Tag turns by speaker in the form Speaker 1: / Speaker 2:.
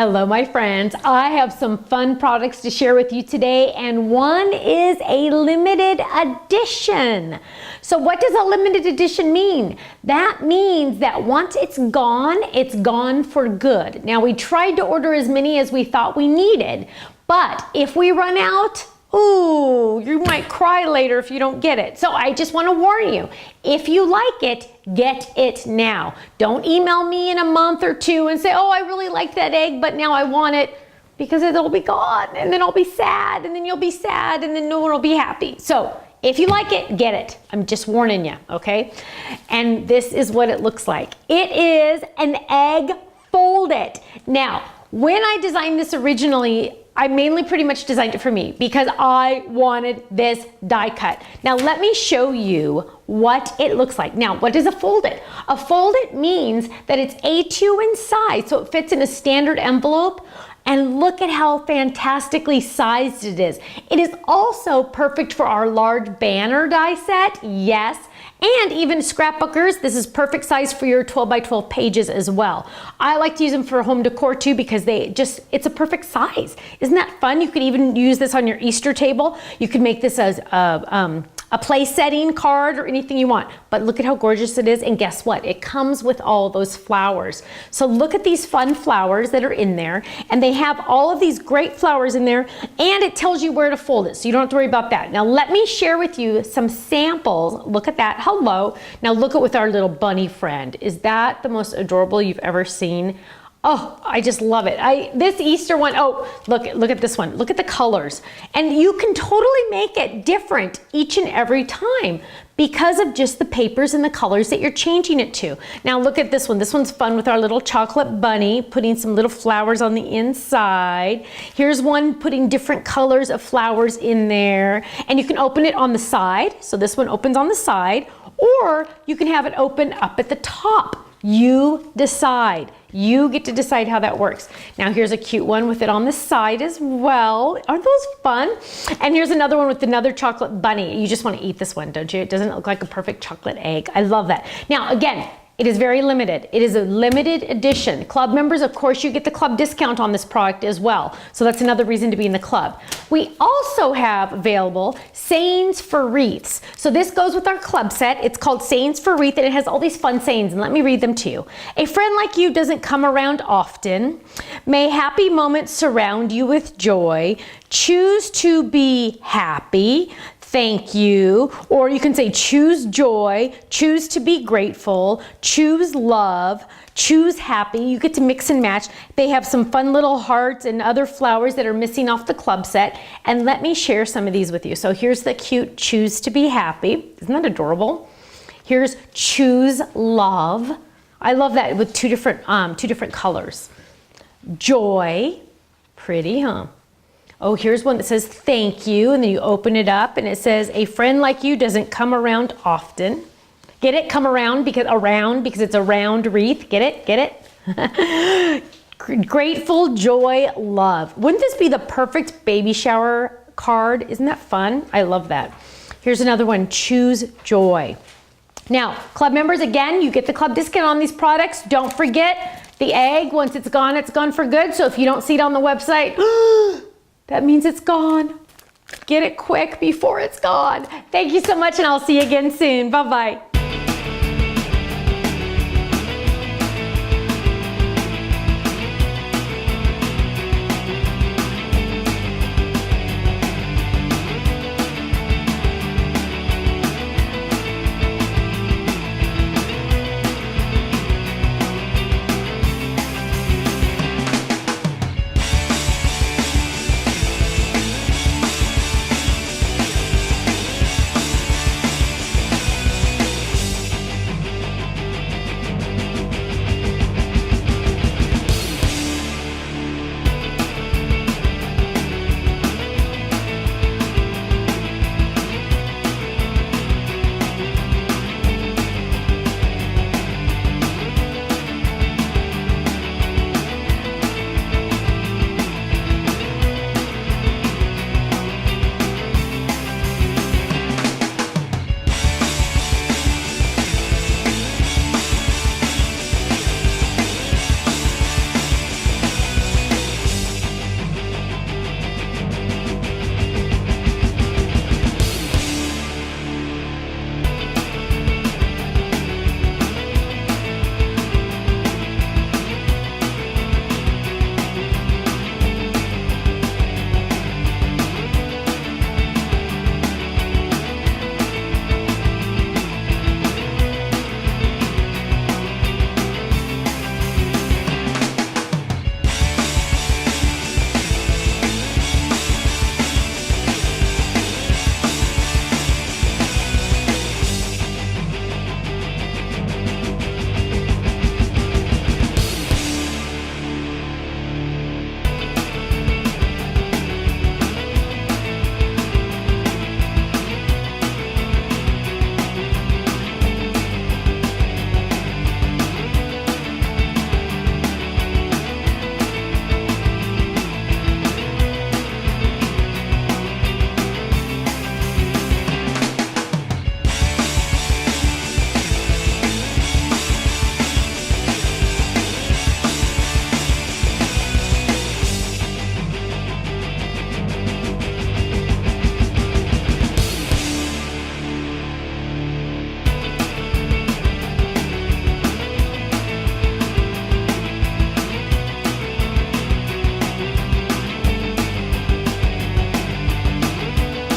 Speaker 1: Hello, my friends. I have some fun products to share with you today, and one is a limited edition. So what does a limited edition mean? That means that once it's gone for good. Now, we tried to order as many as we thought we needed, but if we run out, ooh, you might cry later if you don't get it. So I just want to warn you, if you like it, get it now. Don't email me in a month or two and say, oh, I really like that egg, but now I want it, because it'll be gone, and then I'll be sad, and then you'll be sad, and then no one will be happy. So if you like it, get it. I'm just warning you, okay? And this is what it looks like. It is an egg fold-it. Now, when I designed this originally, I mainly pretty much designed it for me because I wanted this die cut. Now let me show you what it looks like. Now, what is a fold-it? A fold-it means that it's A2 in size, so it fits in a standard envelope. And look at how fantastically sized it is. It is also perfect for our large banner die set, yes. And even scrapbookers, this is perfect size for your 12 by 12 pages as well. I like to use them for home decor too because it's a perfect size. Isn't that fun? You could even use this on your Easter table. You could make this as a place setting card or anything you want. But look at how gorgeous it is, and guess what? It comes with all those flowers. So look at these fun flowers that are in there, and they have all of these great flowers in there, and it tells you where to fold it, so you don't have to worry about that. Now let me share with you some samples. Look at that, hello. Now look at with our little bunny friend. Is that the most adorable you've ever seen? Oh, I just love it. This Easter one, oh, look at this one. Look at the colors. And you can totally make it different each and every time because of just the papers and the colors that you're changing it to. Now look at this one. This one's fun with our little chocolate bunny, putting some little flowers on the inside. Here's one putting different colors of flowers in there. And you can open it on the side. So this one opens on the side, or you can have it open up at the top. You decide. You get to decide how that works. Now here's a cute one with it on the side as well. Aren't those fun? And here's another one with another chocolate bunny. You just want to eat this one, don't you? It doesn't look like a perfect chocolate egg. I love that. Now again, it is very limited. It is a limited edition. Club members, of course, you get the club discount on this product as well. So that's another reason to be in the club. We also have available sayings for wreaths. So this goes with our club set. It's called Sayings for Wreath, and it has all these fun sayings, and let me read them to you. A friend like you doesn't come around often. May happy moments surround you with joy. Choose to be happy. Thank you. Or you can say choose joy, choose to be grateful, choose love, choose happy. You get to mix and match. They have some fun little hearts and other flowers that are missing off the club set. And let me share some of these with you. So here's the cute choose to be happy. Isn't that adorable? Here's choose love. I love that with two different colors. Joy, pretty, huh? Oh, here's one that says thank you, and then you open it up and it says a friend like you doesn't come around often. Get it? Come around because it's a round wreath. Get it? Get it? Grateful, joy, love. Wouldn't this be the perfect baby shower card? Isn't that fun? I love that. Here's another one, choose joy. Now, club members, again, you get the club discount on these products. Don't forget the egg, once it's gone for good. So if you don't see it on the website, that means it's gone. Get it quick before it's gone. Thank you so much, and I'll see you again soon. Bye-bye.